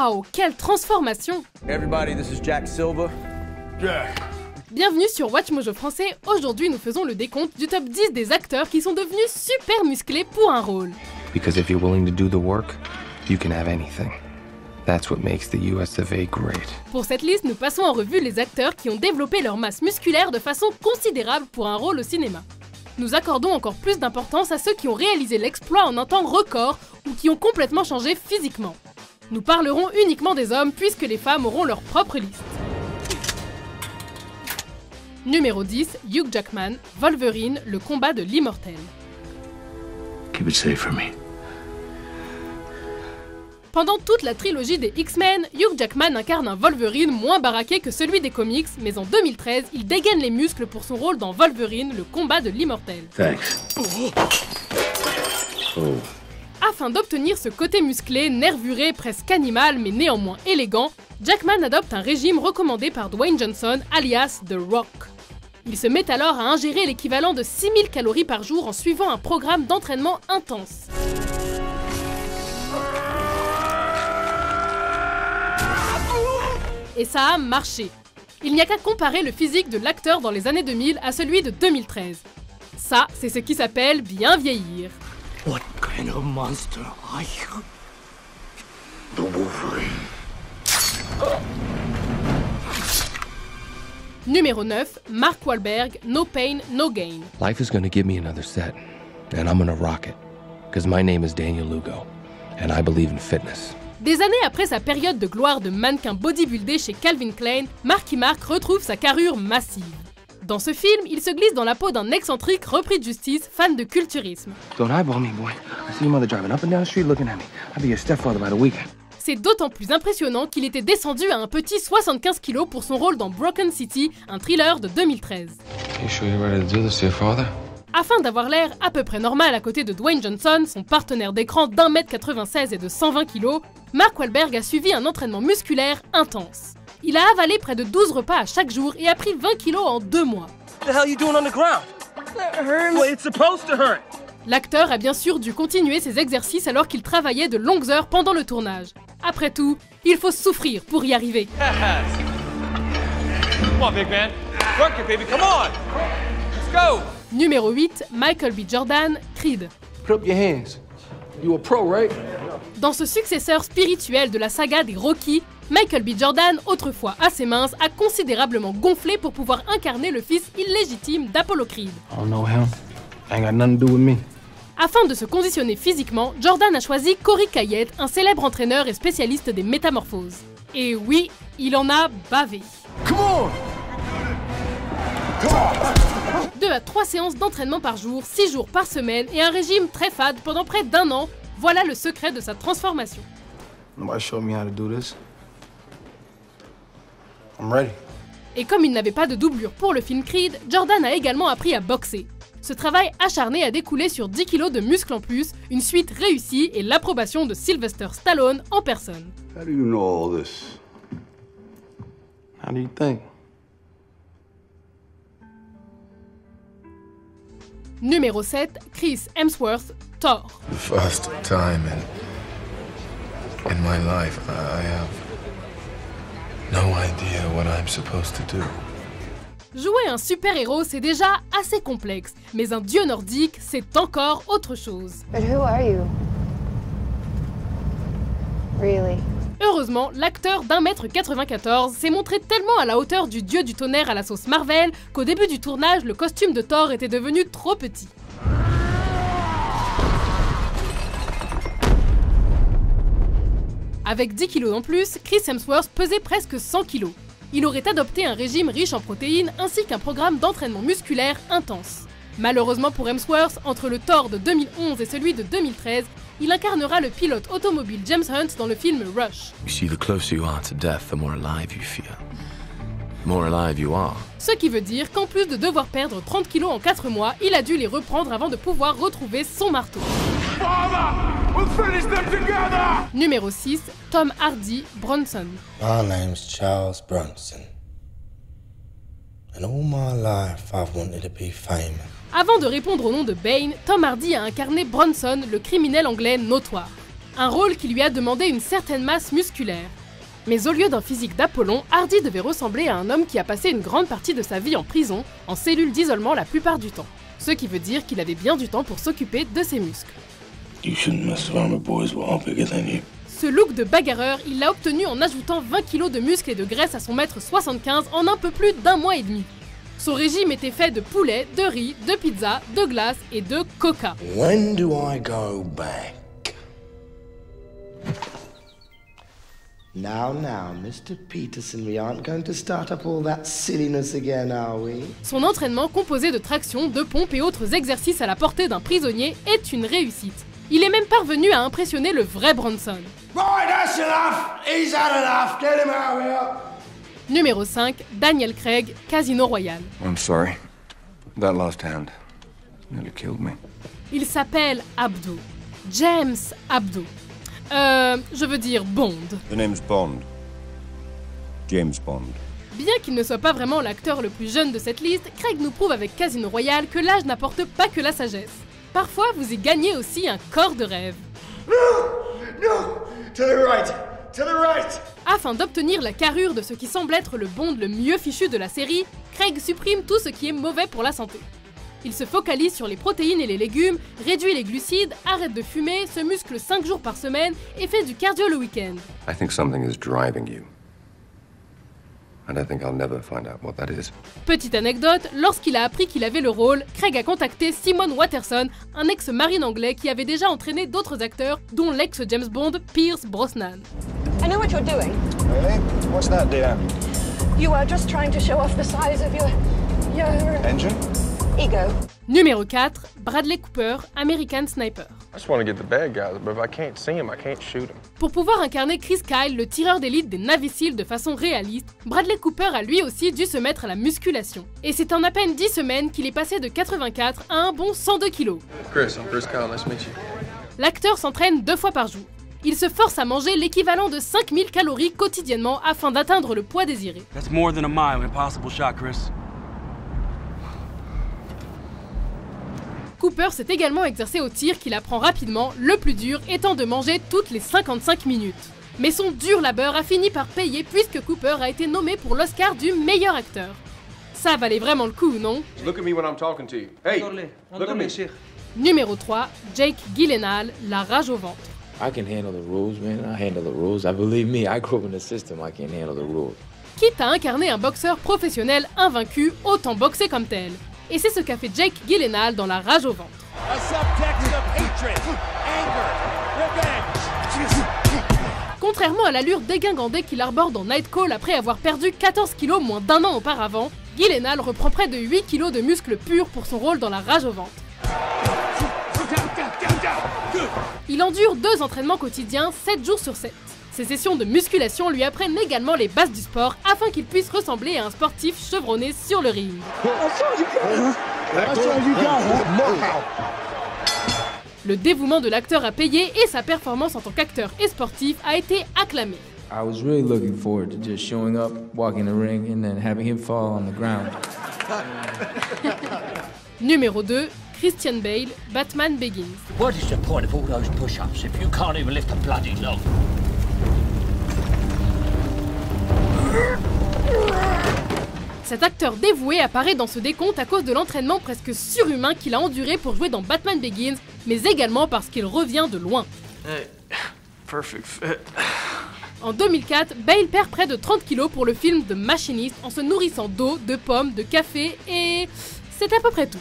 Waouh, quelle transformation! Everybody, this is Jack Silva. Bienvenue sur Watch Mojo Français. Aujourd'hui, nous faisons le décompte du top 10 des acteurs qui sont devenus super musclés pour un rôle. Because if you're willing to do the work, you can have anything. That's what makes the US of A great. Pour cette liste, nous passons en revue les acteurs qui ont développé leur masse musculaire de façon considérable pour un rôle au cinéma. Nous accordons encore plus d'importance à ceux qui ont réalisé l'exploit en un temps record ou qui ont complètement changé physiquement. Nous parlerons uniquement des hommes puisque les femmes auront leur propre liste. Numéro 10, Hugh Jackman, Wolverine, le combat de l'immortel. Keep it safe for me. Pendant toute la trilogie des X-Men, Hugh Jackman incarne un Wolverine moins baraqué que celui des comics, mais en 2013, il dégaine les muscles pour son rôle dans Wolverine, le combat de l'immortel. Thanks. Oh. Afin d'obtenir ce côté musclé, nervuré, presque animal, mais néanmoins élégant, Jackman adopte un régime recommandé par Dwayne Johnson, alias The Rock. Il se met alors à ingérer l'équivalent de 6000 calories par jour en suivant un programme d'entraînement intense. Et ça a marché. Il n'y a qu'à comparer le physique de l'acteur dans les années 2000 à celui de 2013. Ça, c'est ce qui s'appelle bien vieillir. What kind of monster are you? The Wolverine. Numéro 9, Mark Wahlberg, No Pain, No Gain. Life is gonna give me another set, and I'm gonna rock it. Because my name is Daniel Lugo, and I believe in fitness. Des années après sa période de gloire de mannequin bodybuildé chez Calvin Klein, Marky Mark retrouve sa carrure massive. Dans ce film, il se glisse dans la peau d'un excentrique repris de justice, fan de culturisme. Don't eyeball me, boy. I see your mother driving up and down the street looking at me. I'll be your stepfather by the weekend. C'est d'autant plus impressionnant qu'il était descendu à un petit 75 kg pour son rôle dans Broken City, un thriller de 2013. You sure you're ready to do this to your father? Afin d'avoir l'air à peu près normal à côté de Dwayne Johnson, son partenaire d'écran d'1m96 et de 120 kg, Mark Wahlberg a suivi un entraînement musculaire intense. Il a avalé près de 12 repas à chaque jour et a pris 20 kg en 2 mois. What the hell are you doing on the ground? That hurts. Well, it's supposed to hurt. L'acteur a bien sûr dû continuer ses exercices alors qu'il travaillait de longues heures pendant le tournage. Après tout, il faut souffrir pour y arriver. Come on, big man. Work it, baby. Come on. Let's go. Numéro 8, Michael B. Jordan, Creed. Put up your hands. You a pro, right? Dans ce successeur spirituel de la saga des Rocky, Michael B. Jordan, autrefois assez mince, a considérablement gonflé pour pouvoir incarner le fils illégitime d'Apollo Creed. I don't know him. Ain't got nothing to do with me. Afin de se conditionner physiquement, Jordan a choisi Corey Kayet, un célèbre entraîneur et spécialiste des métamorphoses. Et oui, il en a bavé. Come on. 2 à 3 séances d'entraînement par jour, 6 jours par semaine et un régime très fade pendant près d'1 an, voilà le secret de sa transformation. Nobody showed me how to do this. I'm ready. Et comme il n'avait pas de doublure pour le film Creed, Jordan a également appris à boxer. Ce travail acharné a découlé sur 10 kg de muscles en plus, une suite réussie et l'approbation de Sylvester Stallone en personne. How do you know all this? How do you think? Numéro 7, Chris Hemsworth, Thor. The first time in my life, I have no idea what I'm supposed to do. Jouer un super-héros, c'est déjà assez complexe, mais un dieu nordique, c'est encore autre chose. But who are you? Really? Heureusement, l'acteur d'1m94 s'est montré tellement à la hauteur du dieu du tonnerre à la sauce Marvel qu'au début du tournage, le costume de Thor était devenu trop petit. Avec 10 kg en plus, Chris Hemsworth pesait presque 100 kg. Il aurait adopté un régime riche en protéines ainsi qu'un programme d'entraînement musculaire intense. Malheureusement pour Hemsworth, entre le Thor de 2011 et celui de 2013, il incarnera le pilote automobile James Hunt dans le film Rush. You see, the closer you are to death, the more alive you feel. The more alive you are. Ce qui veut dire qu'en plus de devoir perdre 30 kg en 4 mois, il a dû les reprendre avant de pouvoir retrouver son marteau. We'll finish them together. Numéro 6, Tom Hardy, Bronson. My name's Charles Bronson. And all my life I've wanted to be famous. Avant de répondre au nom de Bane, Tom Hardy a incarné Bronson, le criminel anglais notoire. Un rôle qui lui a demandé une certaine masse musculaire. Mais au lieu d'un physique d'Apollon, Hardy devait ressembler à un homme qui a passé une grande partie de sa vie en prison, en cellule d'isolement la plupart du temps. Ce qui veut dire qu'il avait bien du temps pour s'occuper de ses muscles. You shouldn't mess around with boys who are bigger than you. Ce look de bagarreur, il l'a obtenu en ajoutant 20 kg de muscles et de graisse à son mètre 75 en un peu plus d'1 mois et demi. Son régime était fait de poulet, de riz, de pizza, de glace et de coca. When do I go back? Now, Mr. Peterson, we aren't going to start up all that silliness again, are we? Son entraînement, composé de traction, de pompes et autres exercices à la portée d'un prisonnier, est une réussite. Il est même parvenu à impressionner le vrai Bronson. Right, that's enough! He's had enough! Get him out of here! Numéro 5, Daniel Craig, Casino Royale. I'm sorry. That last hand nearly killed me. Il s'appelle Abdo. James Abdo. Je veux dire Bond. The name's Bond. James Bond. Bien qu'il ne soit pas vraiment l'acteur le plus jeune de cette liste, Craig nous prouve avec Casino Royale que l'âge n'apporte pas que la sagesse. Parfois, vous y gagnez aussi un corps de rêve. No! To the right! To the right! Afin d'obtenir la carrure de ce qui semble être le Bond le mieux fichu de la série, Craig supprime tout ce qui est mauvais pour la santé. Il se focalise sur les protéines et les légumes, réduit les glucides, arrête de fumer, se muscle 5 jours par semaine et fait du cardio le week-end. I think something is driving you. And I think I'll never find out what that is. Petite anecdote, lorsqu'il a appris qu'il avait le rôle, Craig a contacté Simon Watterson, un ex-marine anglais qui avait déjà entraîné d'autres acteurs, dont l'ex-James Bond Pierce Brosnan. I know what you're doing. Really? What's that, dear? You are just trying to show off the size of your Engine? ego. Numéro 4, Bradley Cooper, American Sniper. I just want to get the bad guys, but if I can't see him, I can't shoot him. Pour pouvoir incarner Chris Kyle, le tireur d'élite des Navy Seals de façon réaliste, Bradley Cooper a lui aussi dû se mettre à la musculation. Et c'est en à peine 10 semaines qu'il est passé de 84 à un bon 102 kg. Chris, I'm Chris Kyle. Nice to meet you. L'acteur s'entraîne 2 fois par jour. Il se force à manger l'équivalent de 5000 calories quotidiennement afin d'atteindre le poids désiré. That's more than a mile. Impossible shot, Chris. Cooper s'est également exercé au tir qu'il apprend rapidement, le plus dur étant de manger toutes les 55 minutes. Mais son dur labeur a fini par payer puisque Cooper a été nommé pour l'Oscar du meilleur acteur. Ça valait vraiment le coup, non? Look at me when I'm talking to you. Hey, look at me. Numéro 3, Jake Gyllenhaal, La rage au ventre. I can handle the rules, man. I handle the rules. I believe me, I grew up in the system. I can handle the rules. Quitte à incarner un boxeur professionnel invaincu, autant boxer comme tel. Et c'est ce qu'a fait Jake Gyllenhaal dans La rage au ventre. Contrairement à l'allure dégingandée qu'il arbore dans Night Call après avoir perdu 14 kilos moins d'1 an auparavant, Gyllenhaal reprend près de 8 kilos de muscles purs pour son rôle dans La rage au ventre. Il endure 2 entraînements quotidiens 7 jours sur 7. Ces sessions de musculation lui apprennent également les bases du sport afin qu'il puisse ressembler à un sportif chevronné sur le ring. Le dévouement de l'acteur a payé et sa performance en tant qu'acteur et sportif a été acclamée. I was really looking forward to just showing up, walking the ring, and then having him fall on the ground. Numéro 2, Christian Bale, Batman Begins. What is the point of all those push-ups if you can't even lift a bloody log? Cet acteur dévoué apparaît dans ce décompte à cause de l'entraînement presque surhumain qu'il a enduré pour jouer dans Batman Begins, mais également parce qu'il revient de loin. Perfect fit. En 2004, Bale perd près de 30 kilos pour le film The Machinist en se nourrissant d'eau, de pommes, de café et... c'est à peu près tout.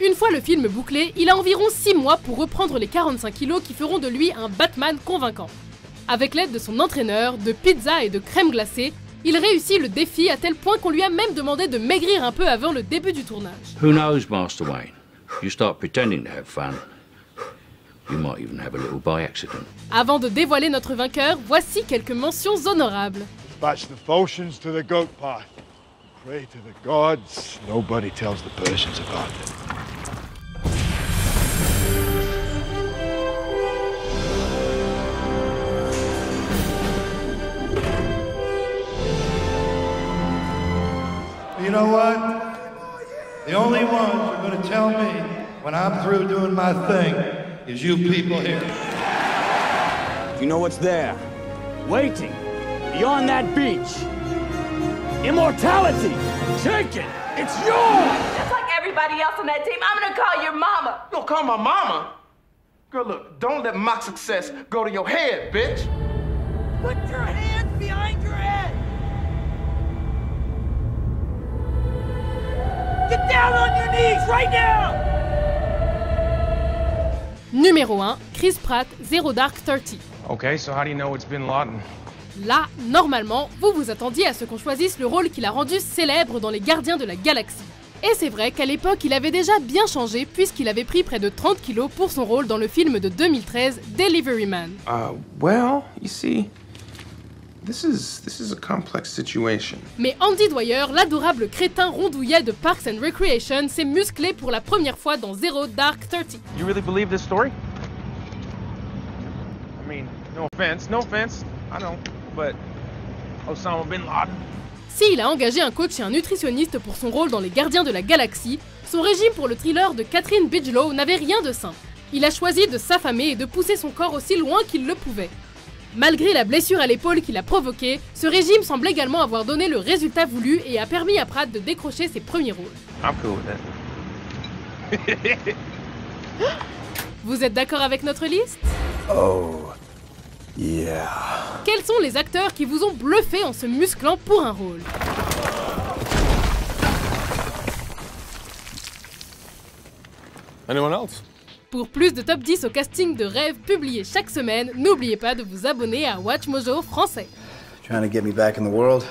Une fois le film bouclé, il a environ 6 mois pour reprendre les 45 kilos qui feront de lui un Batman convaincant. Avec l'aide de son entraîneur, de pizza et de crème glacée, il réussit le défi à tel point qu'on lui a même demandé de maigrir un peu avant le début du tournage. Who knows, Master Wayne? You start pretending to have fun, you might even have a little by accident. Avant de dévoiler notre vainqueur, voici quelques mentions honorables. Dispatch the Phocians to the goat path. Pray to the gods. Nobody tells the Persians about it. You know what? The only ones who are going to tell me when I'm through doing my thing is you people here. You know what's there? Waiting. Beyond that beach. Immortality. Take it. It's yours. Just like everybody else on that team, I'm gonna call your mama. You gonna call my mama? Girl, look, don't let my success go to your head, bitch. Put your hands behind your head. Get down on your knees right now. Numéro 1, Chris Pratt, Zero Dark 30. Okay, so how do you know it's Bin Laden? Là, normalement, vous vous attendiez à ce qu'on choisisse le rôle qu'il a rendu célèbre dans Les Gardiens de la Galaxie. Et c'est vrai qu'à l'époque, il avait déjà bien changé puisqu'il avait pris près de 30 kilos pour son rôle dans le film de 2013, Delivery Man. Well, you see, this is a complex situation. Mais Andy Dwyer, l'adorable crétin rondouillet de Parks and Recreation, s'est musclé pour la première fois dans Zero Dark 30. You really believe this story? I mean, no offense, I know, but Osama Bin Laden. S'il a engagé un coach et un nutritionniste pour son rôle dans Les Gardiens de la Galaxie, son régime pour le thriller de Catherine Bigelow n'avait rien de sain. Il a choisi de s'affamer et de pousser son corps aussi loin qu'il le pouvait. Malgré la blessure à l'épaule qu'il a provoquée, ce régime semble également avoir donné le résultat voulu et a permis à Pratt de décrocher ses premiers rôles. I'm cool with that. Vous êtes d'accord avec notre liste? Oh, yeah. Quels sont les acteurs qui vous ont bluffé en se musclant pour un rôle? Anyone else? Pour plus de top 10 au casting de rêve publiés chaque semaine, n'oubliez pas de vous abonner à WatchMojo français. Trying to get me back in the world?